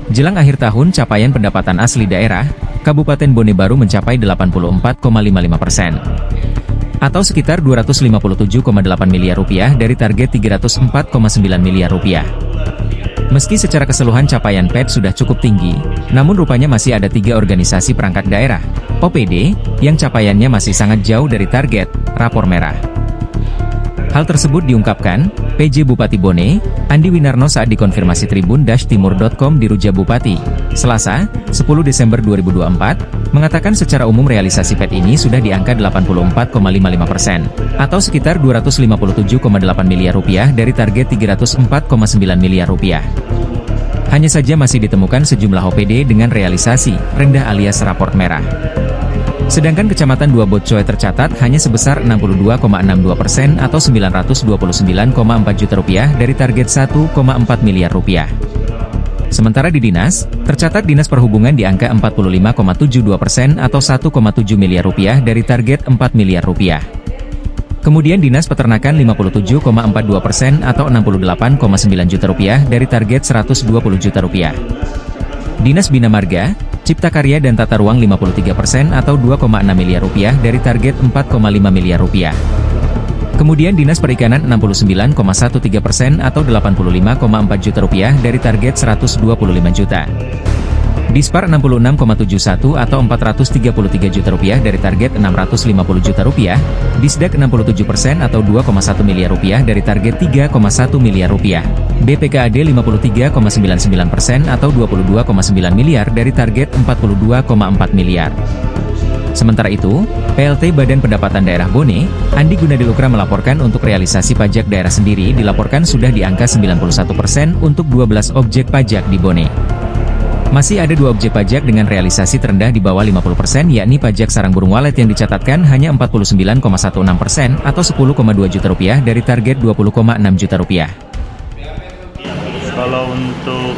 Jelang akhir tahun, capaian pendapatan asli daerah, Kabupaten Bone baru mencapai 84,55%. Atau sekitar Rp257,8 miliar dari target Rp304,9 miliar. Meski secara keseluruhan capaian PET sudah cukup tinggi, namun rupanya masih ada 3 organisasi perangkat daerah, OPD, yang capaiannya masih sangat jauh dari target, rapor merah. Hal tersebut diungkapkan PJ Bupati Bone, Andi Winarno saat dikonfirmasi Tribun-Timur.com di Ruja Bupati, Selasa, 10 Desember 2024, mengatakan secara umum realisasi PET ini sudah di angka 84,55%, atau sekitar Rp257,8 miliar dari target Rp304,9 miliar. Hanya saja masih ditemukan sejumlah OPD dengan realisasi rendah alias raport merah. Sedangkan Kecamatan Dua Botcoe tercatat hanya sebesar 62,62% atau Rp929,4 juta dari target Rp1,4 miliar. Sementara di dinas, tercatat Dinas Perhubungan di angka 45,72% atau Rp1,7 miliar dari target Rp4 miliar. Kemudian Dinas Peternakan 57,42% atau Rp68,9 juta dari target Rp120 juta. Dinas Bina Marga, Cipta Karya dan Tata Ruang 53% atau Rp2,6 miliar dari target Rp4,5 miliar. Kemudian Dinas Perikanan 69,13% atau Rp85,4 juta dari target Rp125 juta. Dispar 66,71 atau Rp433 juta dari target Rp650 juta. Disdak 67% atau Rp2,1 miliar dari target Rp3,1 miliar. BPKAD 53,99% atau Rp22,9 miliar dari target Rp42,4 miliar. Sementara itu, PLT Badan Pendapatan Daerah Bone, Andi Gunadilukra melaporkan untuk realisasi pajak daerah sendiri dilaporkan sudah di angka 91% untuk 12 objek pajak di Bone. Masih ada 2 objek pajak dengan realisasi terendah di bawah 50%, yakni pajak sarang burung walet yang dicatatkan hanya 49,16% atau Rp10,2 juta dari target Rp20,6 juta. Kalau untuk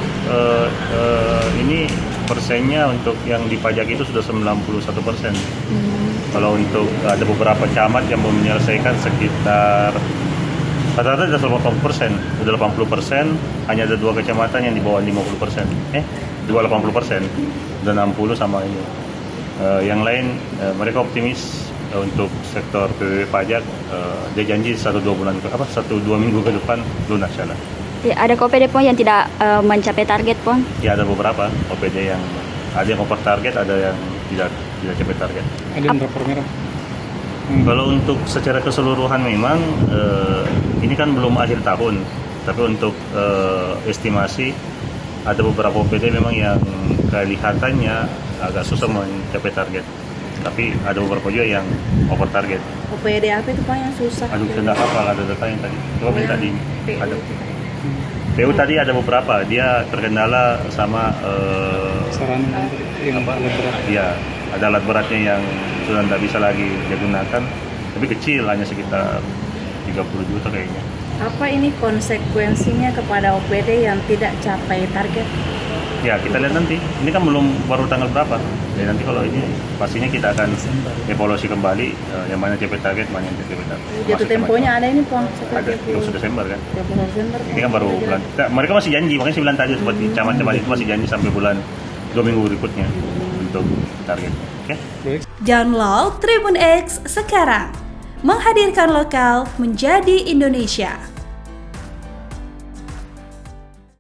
ini persennya untuk yang dipajak itu sudah 91%. Kalau untuk ada beberapa camat yang belum menyelesaikan sekitar rata-rata sudah 80%, sudah 80%, hanya ada 2 kecamatan yang di bawah 50%. Di bawah 80%, dan 60 sama ini. Yang lain mereka optimis untuk sektor PWB pajak, dia janji 1-2 minggu ke depan lunas insyaallah. Ya, ada OPD Pong yang tidak mencapai target Pong? Ya, ada beberapa OPD yang ada yang over target, ada yang tidak capai target. Ada yang rapor merah. Kalau untuk secara keseluruhan memang ini kan belum akhir tahun, tapi untuk estimasi ada beberapa OPD memang yang kelihatannya agak susah mencapai target. Tapi ada beberapa juga yang over target. OPD apa itu Pak yang susah? Aduh, tidak hafal, ada datanya tadi. Coba minta di ada. PU tadi ada beberapa, dia terkendala sama Sarana yang alat berat. Iya, ada alat beratnya yang sudah tidak bisa lagi digunakan, tapi kecil, hanya sekitar 30 juta kayaknya. Apa ini konsekuensinya kepada OPD yang tidak capai target? Ya, kita lihat nanti. Ini kan baru tanggal berapa. Jadi nanti kalau ini pastinya kita akan evaluasi kembali yang mana capai target, mana yang tidak capai target. Jatuh temponya ada ini Pong? Ada, 30 Desember kan. 30 Desember. Ini kan baru bulan. Mereka masih janji, makanya saya bilang tadi seperti camat-camat itu masih janji sampai bulan 2 minggu berikutnya untuk target. Oke? Download Tribun X sekarang. Menghadirkan lokal menjadi Indonesia.